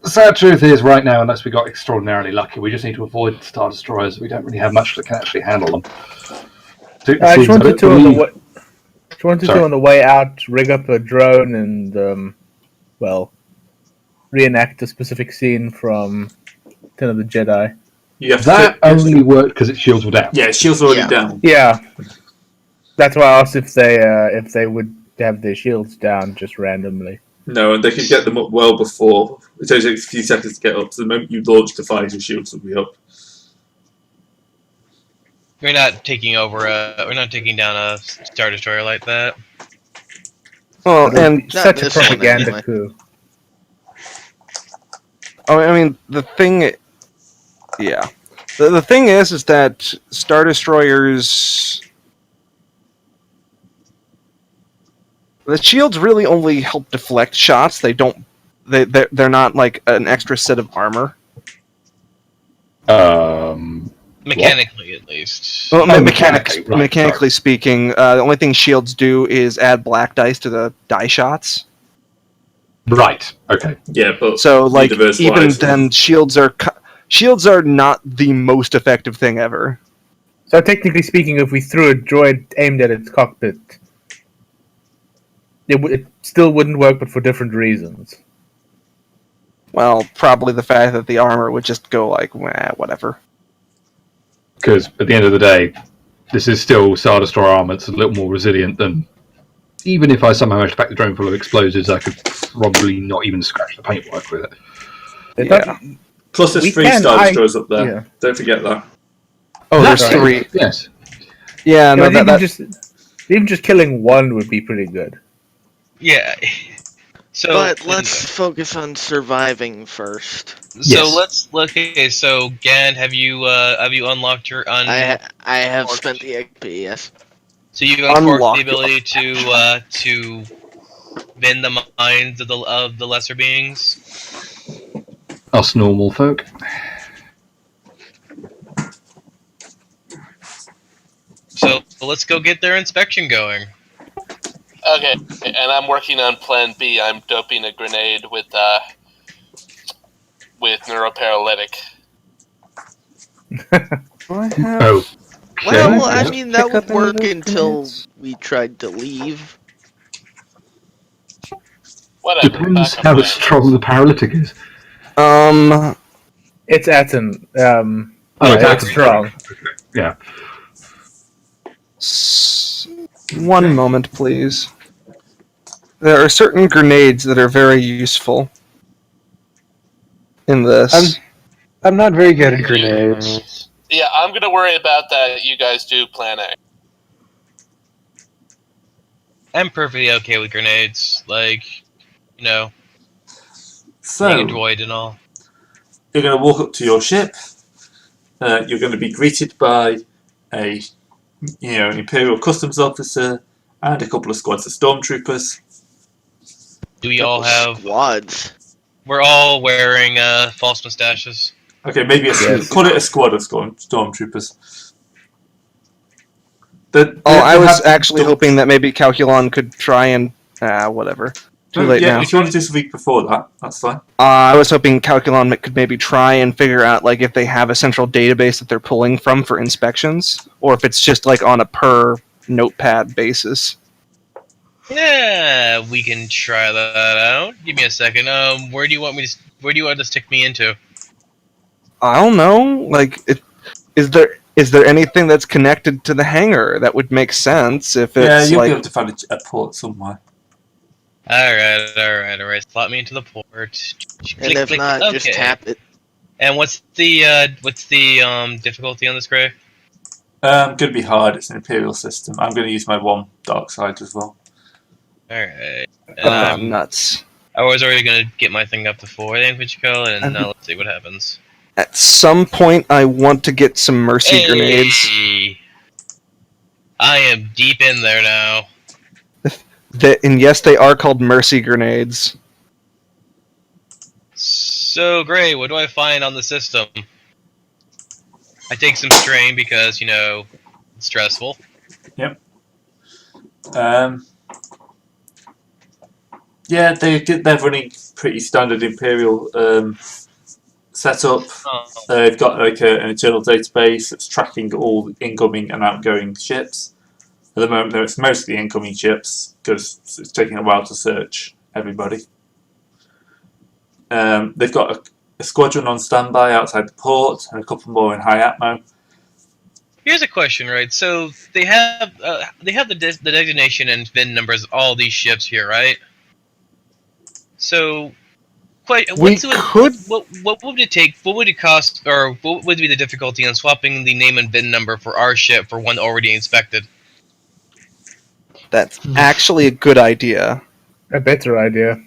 The sad truth is, right now, unless we got extraordinarily lucky, we just need to avoid Star Destroyers. We don't really have much that can actually handle them. I just wanted to on the way out, rig up a drone and reenact a specific scene from Return of the Jedi. That only worked because its shields were down. Yeah, shields were already down. Yeah, that's why I asked if they would have their shields down just randomly. No, and they could get them up well before. It only takes a few seconds to get up. So the moment you launch the fire, your shields will be up. We're not taking down a Star Destroyer like that. Well, and such a propaganda coup. I mean, the thing, yeah, the thing is that Star Destroyers, the shields really only help deflect shots. They're not like an extra set of armor. Mechanically, at least. Well, mechanically speaking, the only thing shields do is add black dice to the die shots. Right. Okay. Yeah, but so like even then, shields are not the most effective thing ever. So technically speaking, if we threw a droid aimed at its cockpit, it still wouldn't work, but for different reasons. Well, probably the fact that the armor would just go like, whatever. Because at the end of the day, this is still Star Destroyer armor. It's a little more resilient than. Even if I somehow managed to pack the drone full of explosives, I could probably not even scratch the paintwork with it. Yeah. Plus, there's 3 Star Destroyers up there. Yeah. Don't forget that. Oh, there's 3. Yes. Yeah, no, even just killing one would be pretty good. Yeah. So, but let's focus on surviving first. So let's look. Okay, so Gand, have you unlocked your I have spent the XP. Yes. So you unlocked the ability to bend the minds of the lesser beings. Us normal folk. So let's go get their inspection going. Okay, and I'm working on Plan B. I'm doping a grenade with neuroparalytic. Oh. Well, I mean that would work until we tried to leave. Whatever. Depends how strong the paralytic is. It's Atten. It's strong. Yeah. One moment, please. There are certain grenades that are very useful in this. I'm not very good at grenades. Yeah, I'm gonna worry about that. You guys do Plan A. I'm perfectly okay with grenades, like, you know, so, being a droid and all. You're going to walk up to your ship. You're going to be greeted by an Imperial Customs officer and a couple of squads of stormtroopers. Do we all have squads? We're all wearing false mustaches. Okay, maybe call it a squad of stormtroopers. I was actually hoping that maybe Calculon could try and whatever. Too late now. If you want to do something before that, that's fine. I was hoping Calculon could maybe try and figure out like if they have a central database that they're pulling from for inspections, or if it's just like on a per notepad basis. Yeah, we can try that out. Give me a second. Where do you want to stick me into? I don't know. Like, is there anything that's connected to the hangar that would make sense if it's you'll be able to find a port somewhere. Alright. Slot me into the port. And if not, just tap it. And what's the difficulty on this, Gray? Going to be hard. It's an Imperial system. I'm going to use my one dark side as well. Alright. Nuts. I was already going to get my thing up to 4, and now let's see what happens. At some point, I want to get some mercy grenades. I am deep in there now. And yes, they are called mercy grenades. So, Gray, what do I find on the system? I take some strain because, it's stressful. Yep. Yeah, they're running pretty standard Imperial setup. Oh. They've got like an internal database that's tracking all incoming and outgoing ships. At the moment, it's mostly incoming ships because it's taking a while to search everybody. They've got a squadron on standby outside the port and a couple more in high atmo. Here's a question, right? So they have the designation and VIN numbers of all these ships here, right? So, what would it take? What would it cost, or what would be the difficulty in swapping the name and VIN number for our ship for one already inspected? That's actually a good idea. A better idea.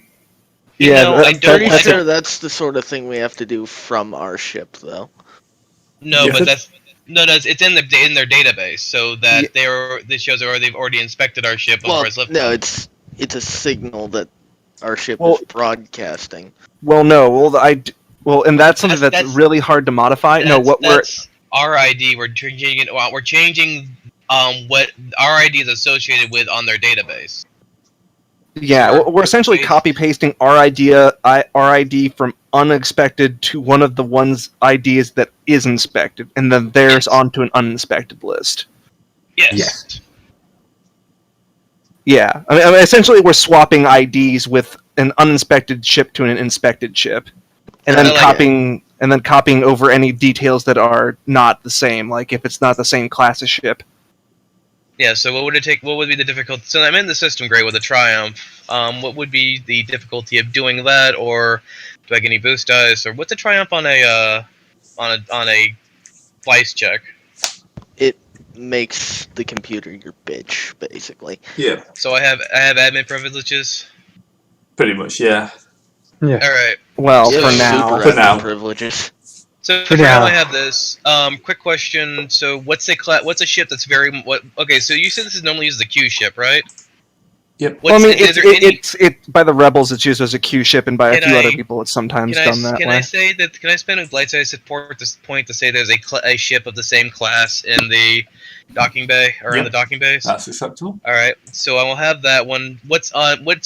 Pretty sure that's the sort of thing we have to do from our ship, though. No, Yes, but it's in their database, so that this shows that they've already inspected our ship before it's lifted. No, it's a signal that our ship is broadcasting. Well, no, and that's something that's really hard to modify. That's our ID. We're changing it. We're changing what our ID is associated with on their database. Yeah, we're essentially copy pasting our ID from uninspected to one of the ones IDs that is inspected, and then theirs onto an uninspected list. Yes. Yeah, I mean, essentially we're swapping IDs with an uninspected ship to an inspected ship, and then copying over any details that are not the same, like if it's not the same class of ship. Yeah, so what would it take? What would be the difficulty? So I'm in the system grade with a Triumph. What would be the difficulty of doing that, or do I get any boost dice, or what's a Triumph on a splice check? It makes the computer your bitch, basically. Yeah. So I have admin privileges. Pretty much, yeah. Yeah. All right. Well, Yeah, for now. super admin privileges. So For for now now. I have this. Quick question. So what's a ship that's very Okay, so you said this is normally used as a Q ship, right? Yep. Well, I mean, is there any- it's by the rebels. It's used as a Q ship, and by a Can few I- other people, it's sometimes Can done that Can way. I say that? Can I spend a light side support this point to say there's a ship of the same class in the docking bay or in Yep. the docking base? That's acceptable. All right. So I will have that one. What's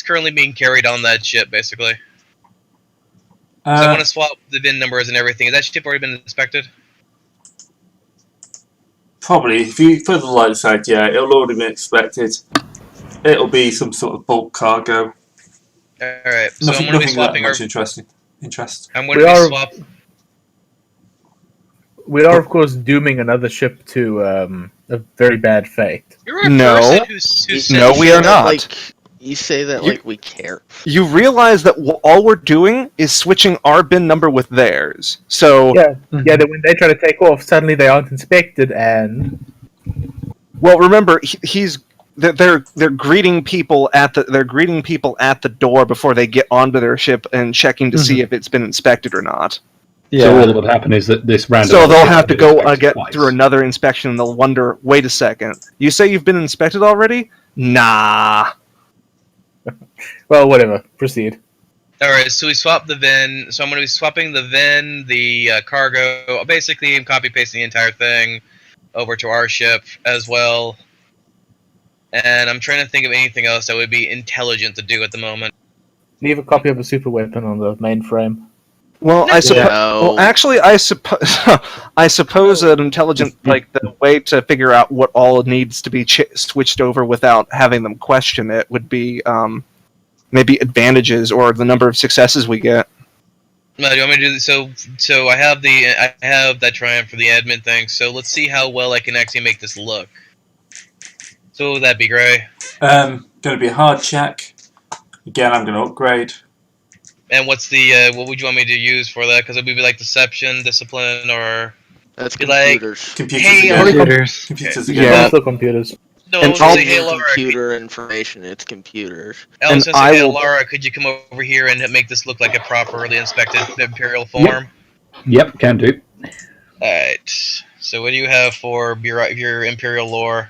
currently being carried on that ship, basically? So I want to swap the VIN numbers and everything. Has that ship already been inspected? Probably. If you put the light side, yeah, it'll already be expected. It'll be some sort of bulk cargo. All right. So I'm going to be swapping much interest. I'm going to be swapping. We are, of course, dooming another ship to a very bad fate. You're a No. person who says No, we are not. Like, you say that like we care. You realize that all we're doing is switching our bin number with theirs. So, Yeah, that when they try to take off, suddenly they aren't inspected, and well, remember they're greeting people at the door before they get onto their ship and checking to see if it's been inspected or not. Yeah. So all that would happen is that this random. So they'll ship have to will be go inspected get twice. through another inspection, and they'll wonder, wait a second, you say you've been inspected already? Nah. well, whatever. Proceed. All right. So we swap the VIN. So I'm going to be swapping the VIN, the cargo. Basically, I'm copy pasting the entire thing over to our ship as well. And I'm trying to think of anything else that would be intelligent to do at the moment. Leave a copy of a super weapon on the mainframe. Well, I suppose. No. Well, actually, I suppose an intelligent, like, the way to figure out what all needs to be switched over without having them question it would be maybe advantages or the number of successes we get. No, do you want me to do this? So I have that Triumph for the admin thing. So let's see how well I can actually make this look. So what would that be, Gray? Going to be a hard check. Again, I'm going to upgrade. And what's the what would you want me to use for that? Because it would be like deception, discipline, or That's Be like, computers. Computers Hey, again. Computers. Computers again. Yeah. Also computers. no? And It's I'll- like, hey, Laura, computer information. It's computers. I was and gonna say, I hey, will- Laura, could you come over here and make this look like a properly inspected Imperial form? Yep, can do. Alright. So what do you have for your Imperial lore?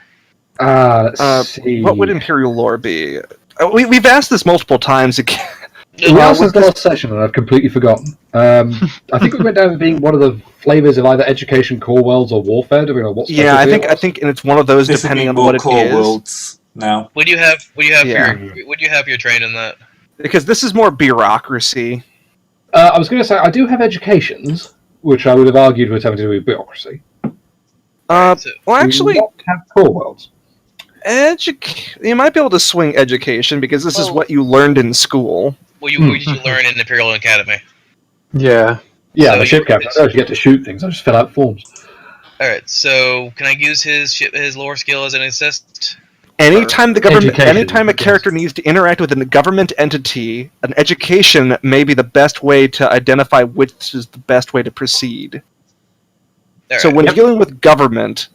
Let's see. What would Imperial lore be? We've asked this multiple times. Again. We asked this last session and I've completely forgotten. I think we went down as being one of the flavors of either Education, Core Worlds, or Warfare. Do we know what? Yeah, I specialty it was? think, and it's one of those This would depending be on more what it core is. worlds now. What do you have? What do you have Yeah. for your? What do you have for your train in that? Because this is more bureaucracy. I was going to say, I do have educations, which I would have argued was having to do with bureaucracy. Well, actually, We don't have core worlds. you might be able to swing education because this is what you learned in school. What did you learn in Imperial Academy? Yeah. Yeah, So I'm a ship captain. I don't actually get to shoot things. I just fill out forms. Alright, so can I use his lore skill as an assist? Anytime Education, a character yes. needs to interact with a government entity, an education may be the best way to identify which is the best way to proceed. So Alright. when dealing with government,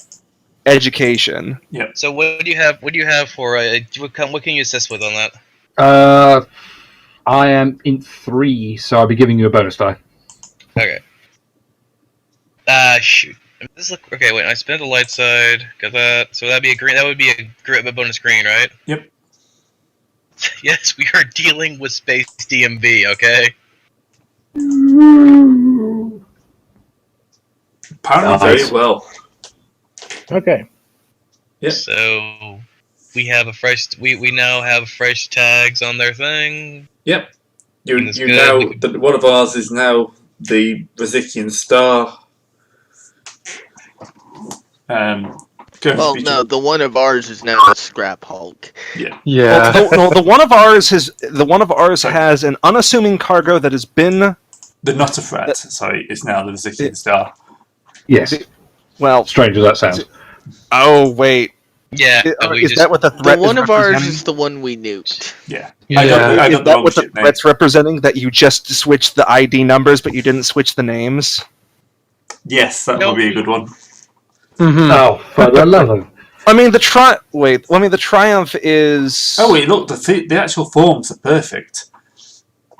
education. So what do you have? What do you have for? What can you assist with on that? I am in 3, so I'll be giving you a bonus die. Okay. Shoot. Okay, wait. I spent the light side. Got that. So that'd be a green. That would be a bonus green, right? Yep. Yes, we are dealing with space DMV. Okay. Apparently Nice. very well. Okay. Yep. So we have a fresh. We now have fresh tags on their thing. Yep. You That's you good. now one of ours is now the Razikian Star. Well, no, the one of ours is now a Scrap Hulk. Yeah. Yeah. The one of ours has an unassuming cargo that has been The Not a Threat, sorry, is now the Razikian Star. Yes. well. Strange as that sounds. Oh wait, Yeah. is that what the The threat? one is of ours representing? is the one we nuked. Yeah. Yeah. I got Is the that wrong what the ship name. threat's representing? That you just switched the ID numbers, but you didn't switch the names? Yes, that No. would be a good one. Mm-hmm. Oh, for the love of... I mean, the triumph is. Oh wait, look, the actual forms are perfect.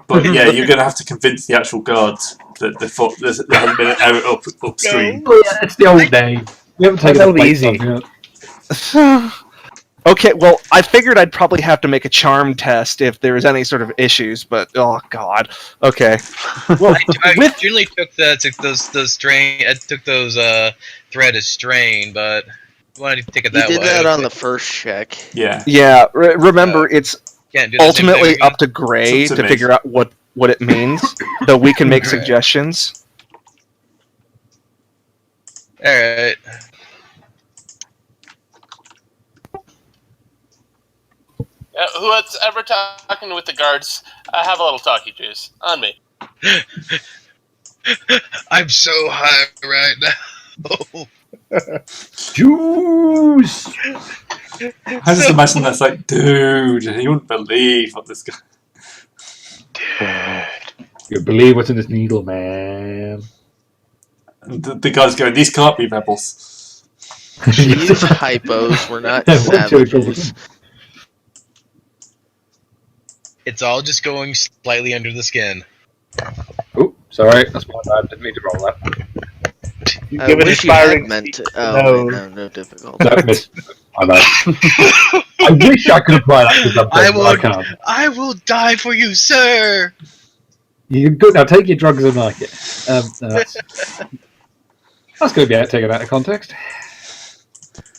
But yeah, you're going to have to convince the actual guards that there hasn't been an error upstream. Oh, yeah, it's the old name. We haven't taken That'll the be plates easy. off yet. Okay, well, I figured I'd probably have to make a charm test if there was any sort of issues, but oh god. Okay. Well, I with generally took those strain. I took those thread as strain, but I wanted to take it You that did way. that on the first check. Yeah. yeah, remember it's Can't do the same ultimately thing. up to Gray It's up to to me. figure out what it means. Though we can make Right. suggestions. All right. Who's ever talking with the guards? Have a little talkie juice on me. I'm so high right now. Juice! I just imagine that's like, dude, you wouldn't believe what this guy. You believe what's in this needle, man. And the guy's going, these can't be rebels. These hypos were not Yeah, what's your savages. It's all just going slightly under the skin. Oh, sorry, that's my bad. Didn't mean to roll that. You I give an wish you had inspiring meant to. speech. Oh, wait, no difficult. No, miss. My bad. I wish I could apply that to something, I but I won't. can't. I will die for you, sir. You good now? Take your drugs and like it. No, that's going to be taken out of context.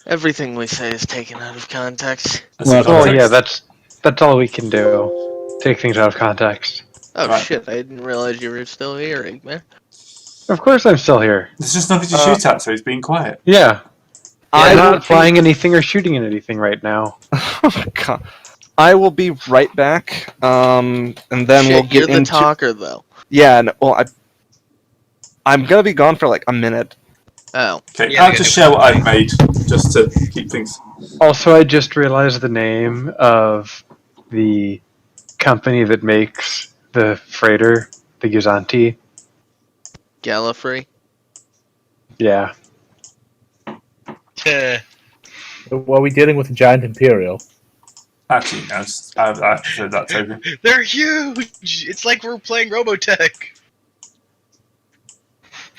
Everything we say is taken out of context. That's Well, the Well, context. yeah, that's all we can do. Take things out of context. Oh Right. shit, I didn't realize you were still here, Eggman. Of course, I'm still here. There's just nothing to shoot at, so he's being quiet. Yeah. I I'm will not flying anything or shooting at anything right now. God. I will be right back, and then Shit, we'll get you're the into. talker though. Yeah, no, well, I'm gonna be gone for like a minute. Oh, Okay, Yeah, I'll yeah, just yeah. share what I've made, just to keep things. Also, I just realized the name of the company that makes the freighter, the Guzanti. Gallifrey. Yeah. Well, we're dealing with a giant Imperial. Actually, no, I prefer that token. They're huge. It's like we're playing Robotech.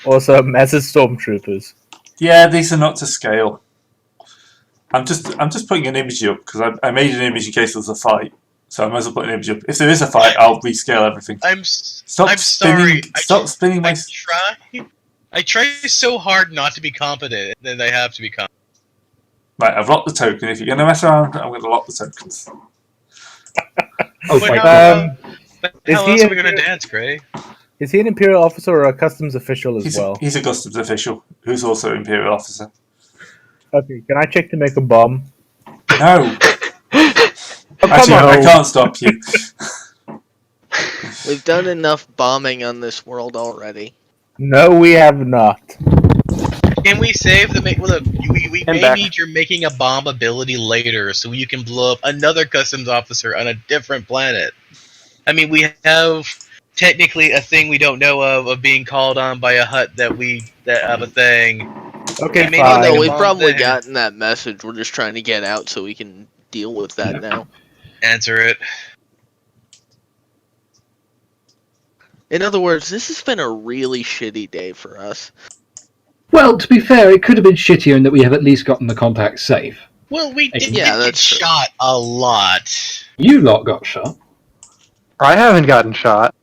Also, massive stormtroopers. Yeah, these are not to scale. I'm just putting an image up because I made an image in case there was a fight. So I might as well put an image up. If there is a fight, I'll rescale everything. I'm Stop sorry. spinning! Stop spinning my. I try so hard not to be competent, then I have to be competent. Right, I've locked the token. If you're going to mess around, I'm going to lock the tokens. Oh, But wait, how, but is how he else are a- we gonna dance, Gray? Is he an Imperial officer or a customs official as well? He's a customs official who's also Imperial officer. Okay, can I check to make a bomb? No, Oh, come actually, on. I can't stop you. We've done enough bombing on this world already. No, we have not. Can we save the? Look, we And may back. need your making a bomb ability later, so you can blow up another customs officer on a different planet. I mean, we have technically a thing we don't know of being called on by a hut that of a thing. Okay, We may Oh need fine. to no, make a we've bomb probably there. gotten that message. We're just trying to get out so we can deal with that now. Answer it. In other words, this has been a really shitty day for us. Well, to be fair, it could have been shittier in that we have at least gotten the contacts safe. Well, we did Yeah, get that's true. shot a lot. You lot got shot. I haven't gotten shot.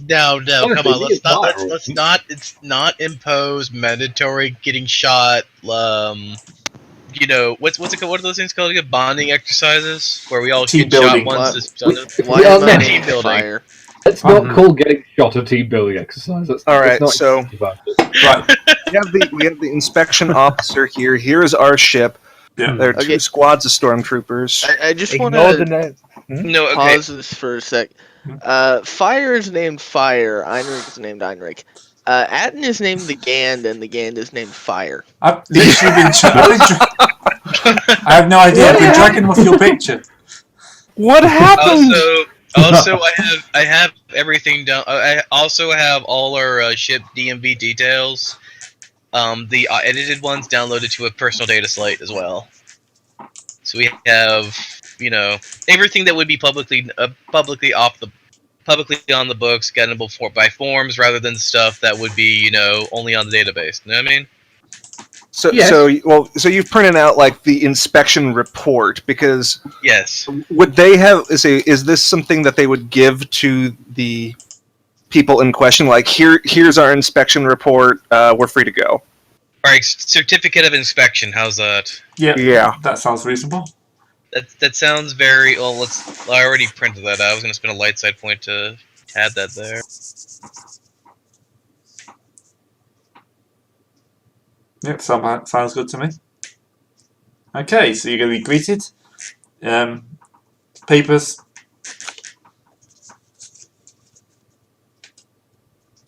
No, Honestly, come on. we Let's get not. viral. Let's not. It's not impose mandatory getting shot. You know what's it called? What are those things called? Again? Bonding exercises where we all Team get building. shot once. Why are am I not- team building. fire? Let's not call getting shot a team building exercise. That's, All right, that's so- not Right. We have the inspection officer here. Here's our ship. Yeah. There are two Okay. squads of stormtroopers. I just want Ignore the to name. No, okay. pause this for a sec. Fire is named Fire. Einrich is named Einrich. Atten is named the Gand, and the Gand is named Fire. I've literally been. I have no idea. I've been dragging off your picture. What happened? Also, I have everything done. I also have all our ship DMV details. The edited ones downloaded to a personal data slate as well. So we have, everything that would be publicly on the books, gettable by forms, rather than stuff that would be, only on the database. You know what I mean? So, Yes. so you've printed out like the inspection report because Yes. would they have? Is this something that they would give to the people in question? Like, here's our inspection report. We're free to go. All right, certificate of inspection. How's that? Yeah. That sounds reasonable. That sounds very well. I already printed that out. I was going to spend a light side point to add that there. Yep, sounds good to me. Okay, so you're going to be greeted. Papers.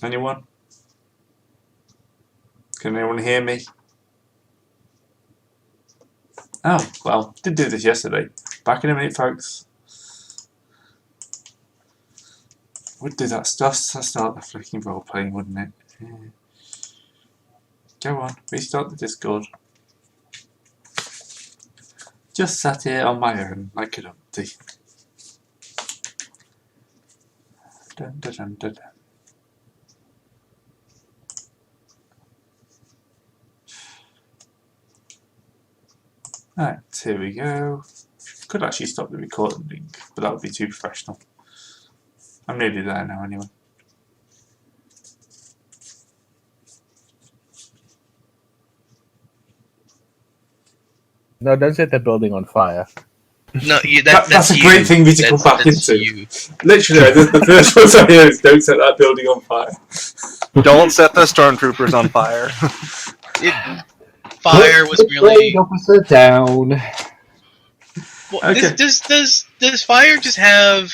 Anyone? Can anyone hear me? Oh, well, did do this yesterday. Back in a minute, folks. Would do that stuff to start the flicking role playing, wouldn't it? Yeah. Go on, restart the Discord. Just sat here on my own like an umpty. Dun, dun, dun, dun, dun. Right, here we go. Could actually stop the recording, but that would be too professional. I'm nearly there now anyway. No, don't set the building on fire. No, That's a great thing to come back that's into. you. Literally, the first ones I hear is don't set that building on fire. Don't set the stormtroopers on fire. Fire was Put the really. blade officer down. Well, Okay. Does fire just have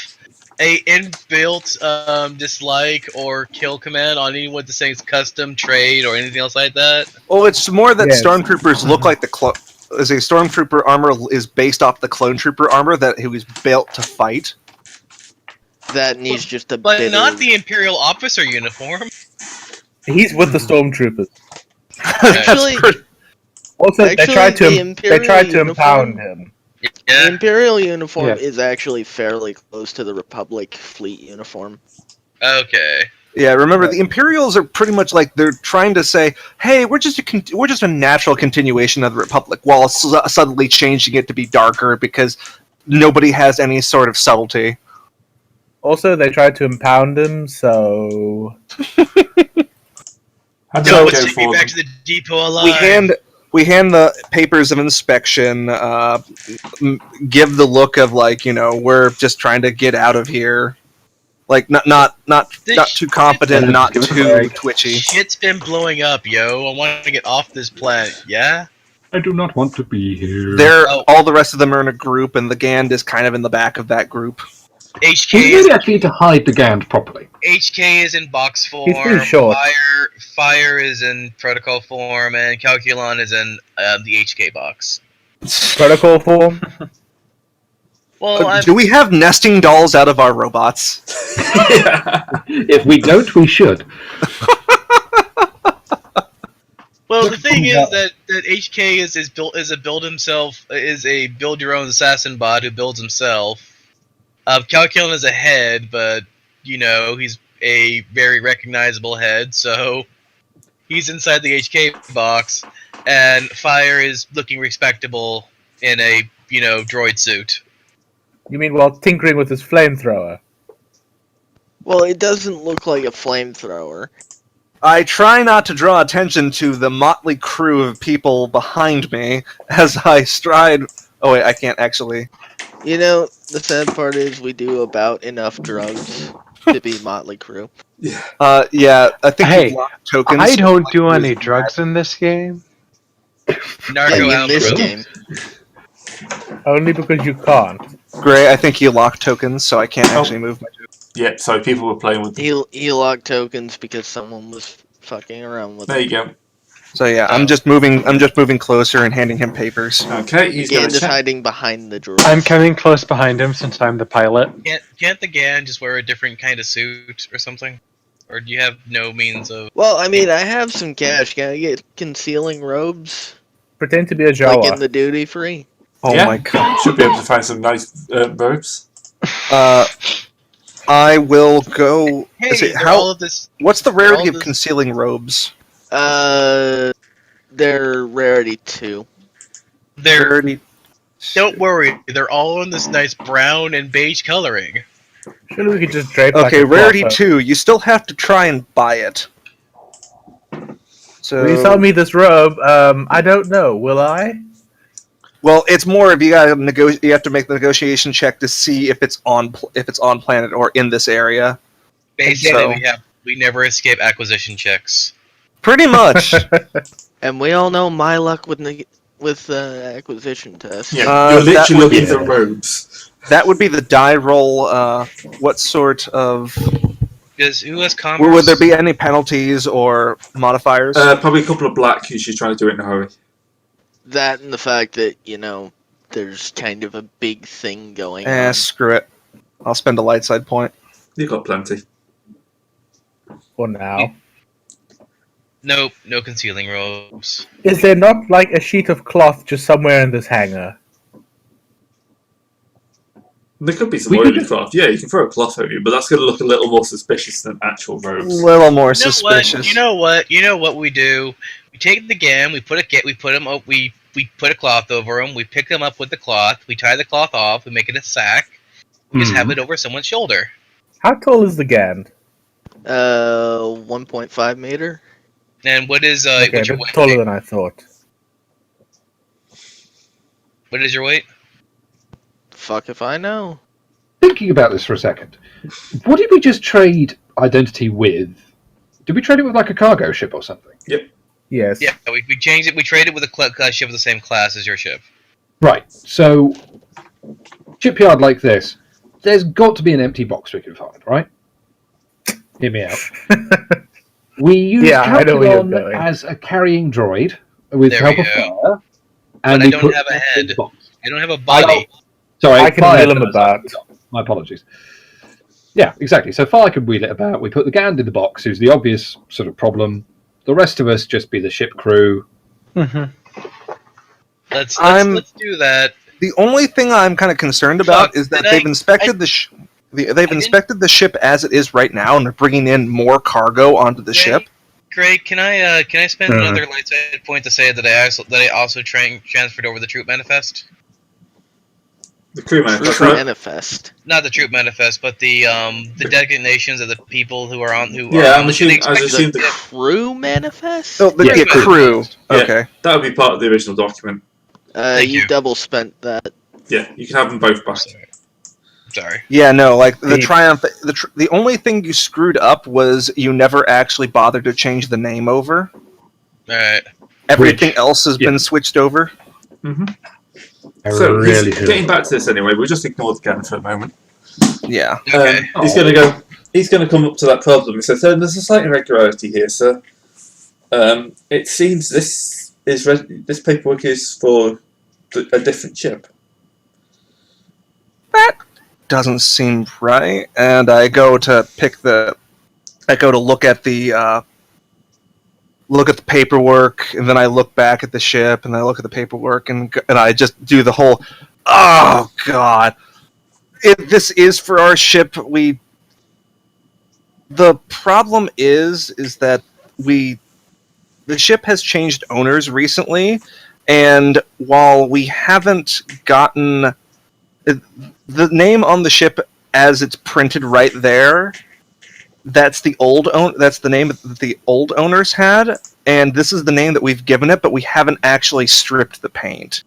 a inbuilt dislike or kill command on anyone to say it's custom trade or anything else like that? Well, it's more that Yes. stormtroopers look like the clone. As a stormtrooper armor is based off the clone trooper armor that he was built to fight. That needs just a But bit not of... the Imperial officer uniform. He's with the stormtroopers. Actually, Also, they Actually, tried to the Imperial impound uniform- him. the Yeah. Imperial uniform Yeah. is actually fairly close to the Republic fleet uniform. Okay. Yeah, remember the Imperials are pretty much like they're trying to say, "Hey, we're just a natural continuation of the Republic," while suddenly changing it to be darker because nobody has any sort of subtlety. Also, they tried to impound him, so How did No, that let's go take me for back them? to the depot alive. We hand we hand the papers of inspection, give the look of like, we're just trying to get out of here. Like not too competent, not Give us a too break. twitchy. Shit's been blowing up, yo. I want to get off this planet. Yeah. I do not want to be here. All the rest of them are in a group, and the Gand is kind of in the back of that group. HK We is really actually need to hide the Gand properly. HK is in box form. He's pretty short. Fire is in protocol form, and Calculon is in the HK box. Protocol form. Well, Do we have nesting dolls out of our robots? If we don't, we should. well, the thing is that HK is a build your own assassin bot who builds himself. Calculon is a head, but he's a very recognizable head, so he's inside the HK box, and Fire is looking respectable in a droid suit. You mean while tinkering with his flamethrower? Well, it doesn't look like a flamethrower. I try not to draw attention to the motley crew of people behind me as I stride. Oh wait, I can't actually. The sad part is we do about enough drugs to be Motley Crue. Yeah, I think Hey, you've locked tokens. I don't do any drugs in this game. Narco in this outro. game. Only because you can't. Gray, I think you locked tokens, so I can't actually move my token. Yeah, so people were playing with them. He locked tokens because someone was fucking around with There him. you go. So yeah, I'm just moving closer and handing him papers. Okay, he's going Gand to is check. hiding behind the drawer. I'm coming close behind him since I'm the pilot. Can't the Gan just wear a different kind of suit or something? Or do you have no means of... Well, I mean, I have some cash. Can I get concealing robes? Pretend to be a Jawa. Like in the duty free? Oh Yeah. my god. Should be able to find some nice robes. I will go. Hey, Is it- they're all how? of this... What's the rarity all of this- concealing robes? They're rarity 2. They're... Rarity. Don't worry, they're all in this nice brown and beige coloring. Surely we could just drape Okay, like a rarity cloth. 2. You still have to try and buy it. So Will you sell me this robe? I don't know. Will I? well, it's more if you gotta you have to make the negotiation check to see if it's on planet or in this area. Basically, So- we never escape acquisition checks. Pretty much. And we all know my luck with acquisition tests. Yeah, you're that literally would be looking for robes. That would be the die roll. What sort of? Who has commerce? Would there be any penalties or modifiers? Probably a couple of black because she's trying to do it in a hurry. That and the fact that, there's kind of a big thing going on. Screw it. I'll spend a light side point. You've got plenty. For now. Nope, no concealing robes. Is there not like a sheet of cloth just somewhere in this hangar? There could be some We could oily just- cloth. Yeah, you can throw a cloth over you, but that's going to look a little more suspicious than actual A robes. little more You know suspicious. what? You know what we do? We take the GAN, we put a cloth over them, we pick them up with the cloth, we tie the cloth off, we make it a sack, we just have it over someone's shoulder. How tall is the Gand? 1.5 meter. And what is Okay, what's a your bit weight? taller than I thought. What is your weight? Fuck if I know. Thinking about this for a second, what did we just trade identity with? Did we trade it with like a cargo ship or something? Yes. Yeah, we changed it. We traded with a ship of the same class as your ship. Right. So, shipyard like this, there's got to be an empty box we can find, right? Hear me out. We use Yeah, I know where you're Calculon going. as a carrying droid with There help we of go. fire, and But I we don't put have a it in the head. box. I don't have a body. Sorry, I can Fire wheel him does. about. My apologies. Yeah, exactly. So Fire can wheel it about. We put the Gand in the box, who's the obvious sort of problem. The rest of us just be the ship crew. Let's I'm- let's do that. The only thing I'm kind of concerned about Fuck, is that did they've I- inspected they've inspected the ship as it is right now, and they're bringing in more cargo onto the ship. Greg, can I spend Uh-huh. another light side point to say that I also transferred over the troop manifest? The crew manifest. Troop manifest. Not the troop manifest, but the designations of the people who are on Yeah, on I'm the assuming, The the, crew manifest? Oh, the Yeah. crew. Yeah. Okay. that would be part of the original document. Thank You you. double spent that. Yeah, you can have them both back. Sorry. Yeah, no, like the The- Triumph. The only thing you screwed up was you never actually bothered to change the name over. All right. Everything Which- else has yeah. been switched over. I So really he's should. getting back to this anyway. We'll just ignore the Gan for a moment. Yeah. Okay. He's going to go. He's going to come up to that problem. He says, "There's a slight irregularity here, sir. It seems this paperwork is for a different ship." That doesn't seem right. And I go to look at the paperwork, and then I look back at the ship, and I look at the paperwork, and I just do the whole, oh god, if this is for our ship. The problem is that the ship has changed owners recently, and while we haven't gotten the name on the ship as it's printed right there, that's the name that the old owners had, and this is the name that we've given it, but we haven't actually stripped the paint.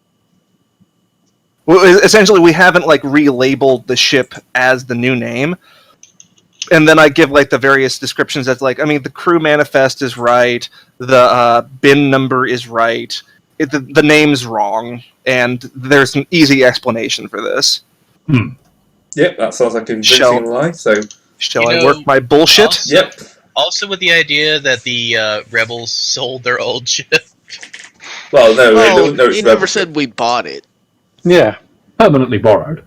Well, essentially, we haven't like relabeled the ship as the new name. And then I give like the various descriptions that's like, I mean, the crew manifest is right, the bin number is right, the name's wrong, and there's an easy explanation for this. Yep, that sounds like a convincing lie. So, Shall I work my bullshit? Also, yep. Also, with the idea that the rebels sold their old ship. Well, no, Well, no, it's you never rebel. said we bought it. Yeah. Permanently borrowed.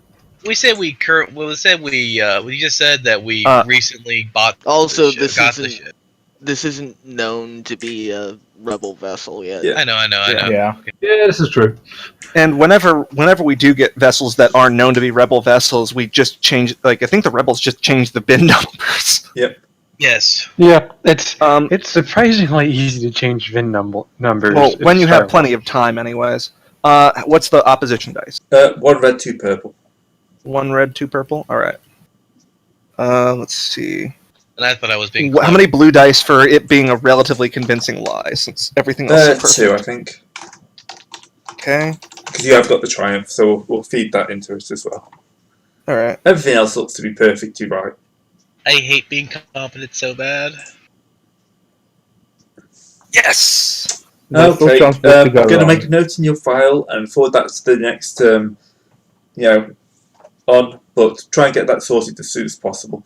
We said we just said that we recently bought. Also, the ship, got the ship. this isn't known to be a rebel vessel yet. Yeah. I know. Yeah. Yeah, this is true. And whenever we do get vessels that are known to be rebel vessels, we just change. Like I think the rebels just change the bin numbers. Yes. Yeah. It's surprisingly easy to change VIN numbers. Well, in when you Star have Wars. plenty of time, anyways. What's the opposition dice? 1 red, 2 purple. 1 red, 2 purple. All right. Let's see. And I thought I was being. How many blue dice for it being a relatively convincing lie, since everything else is perfect? 2, I think. Okay. Because you have got the Triumph, so we'll feed that into it as well. All right. Everything else looks to be perfectly right. I hate being competent so bad. Yes. There's still Okay, chance for it to I'm go going to wrong. make a note in your file and forward that to the next, on, but try and get that sorted as soon as possible.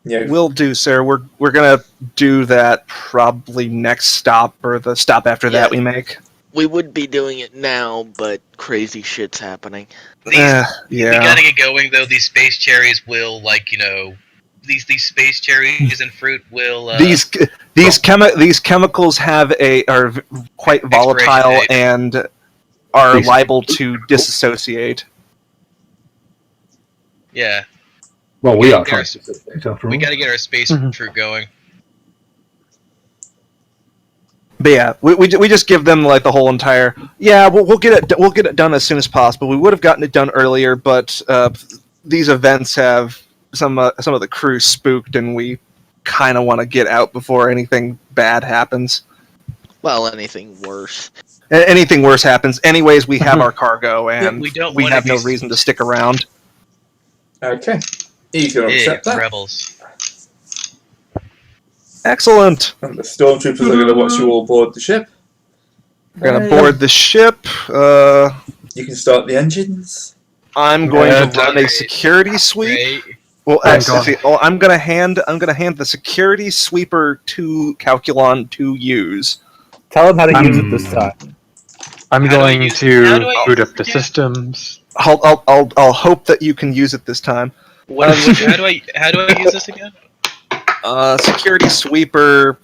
Yeah. Will do, sir. We're gonna do that probably next stop or the stop after that we make. We would be doing it now, but crazy shit's happening. We Yeah. gotta get going though. These space cherries will, these space cherries and fruit will. These chemicals are quite volatile date. and are These- liable to disassociate. Yeah, Well, we are There's- trying to after all. we gotta get our space Mhm. fruit going. But yeah, we just give them like the whole entire. Yeah, we'll get it done as soon as possible. We would have gotten it done earlier, but these events have some of the crew spooked, and we kind of want to get out before anything bad happens. Well, anything worse. Anything worse happens. Anyways, we have our cargo, and we don't we wanna have no be- reason to stick around. Okay. He's going to Yeah, accept that. rebels. Excellent. And the stormtroopers are going to watch you all board the ship. We're gonna board the ship. You can start the engines. I'm going Yeah, to run a security sweep. Right? Well, I'm actually, I'm gonna hand the security sweeper to Calculon to use. Tell him how to use it this time. I'm How do I going use- to how do I boot use up the it again? systems. I'll hope that you can use it this time. How do I use this again? Security sweeper